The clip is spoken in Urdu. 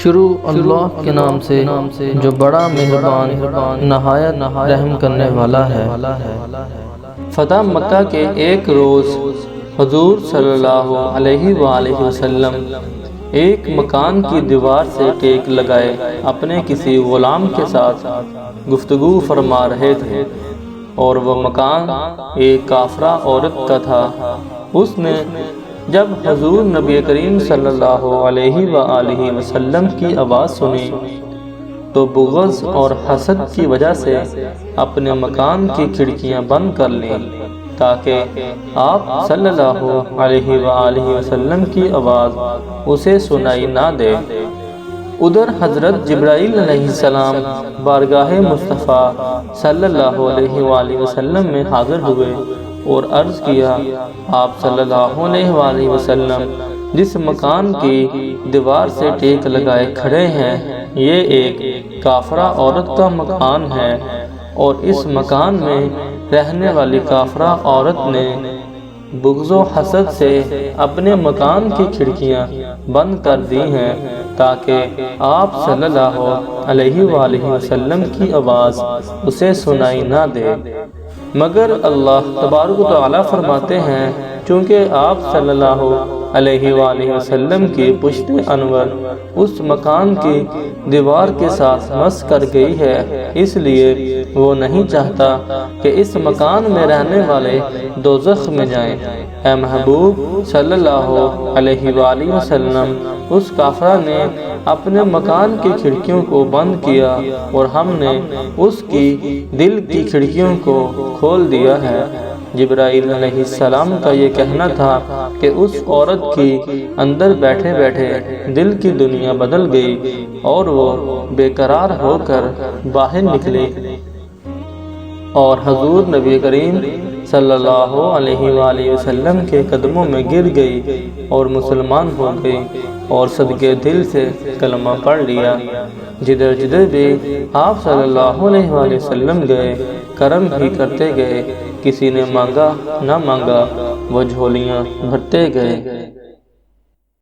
شروع اللہ کے نام سے جو بڑا مہربان نہایت رحم کرنے والا ہے۔ فتح مکہ کے ایک روز حضور صلی اللہ علیہ وآلہ وسلم ایک مکان کی دیوار سے ٹیک لگائے اپنے کسی غلام کے ساتھ گفتگو فرما رہے تھے، اور وہ مکان ایک کافرہ عورت کا تھا۔ اس نے جب حضور نبی کریم صلی اللہ علیہ وآلہ وسلم کی آواز سنی تو بغض اور حسد کی وجہ سے اپنے مکان کی کھڑکیاں بند کر لیں تاکہ آپ صلی اللہ علیہ وآلہ وسلم کی آواز اسے سنائی نہ دے۔ ادھر حضرت جبرائیل علیہ السلام بارگاہ مصطفیٰ صلی اللہ علیہ وآلہ وسلم میں حاضر ہوئے اور عرض کیا، آپ صلی اللہ علیہ وآلہ وسلم جس مکان کی دیوار سے ٹیک لگائے کھڑے ہیں یہ ایک کافرہ عورت کا مکان ہے، اور اس مکان میں رہنے والی کافرہ عورت نے بغض و حسد سے اپنے مکان کی کھڑکیاں بند کر دی ہیں تاکہ آپ صلی اللہ علیہ وآلہ وسلم کی آواز اسے سنائی نہ دے۔ مگر اللہ تبارک و تعالیٰ فرماتے ہیں چونکہ آپ صلی اللہ علیہ وآلہ وسلم کی پشت انور اس مکان کی دیوار کے ساتھ مس کر گئی ہے، اس لیے وہ نہیں چاہتا کہ اس مکان میں رہنے والے دوزخ میں جائیں۔ اے محبوب صلی اللہ علیہ وآلہ وسلم، اس کافرہ نے اپنے مکان کی کھڑکیوں کو بند کیا اور ہم نے اس کی دل کی کھڑکیوں کو کھول دیا ہے۔ جبرائیل علیہ السلام کا یہ کہنا تھا کہ اس عورت کی اندر بیٹھے بیٹھے دل کی دنیا بدل گئی اور وہ بے قرار ہو کر باہر نکلی اور حضور نبی کریم صلی اللہ علیہ وآلہ وسلم کے قدموں میں گر گئی اور مسلمان ہو گئی اور صدقے دل سے کلمہ پڑھ لیا۔ جدھر جدھر بھی آپ صلی اللہ علیہ وآلہ وسلم گئے کرم ہی کرتے گئے، کسی نے مانگا نہ مانگا وہ جھولیاں بھرتے گئے۔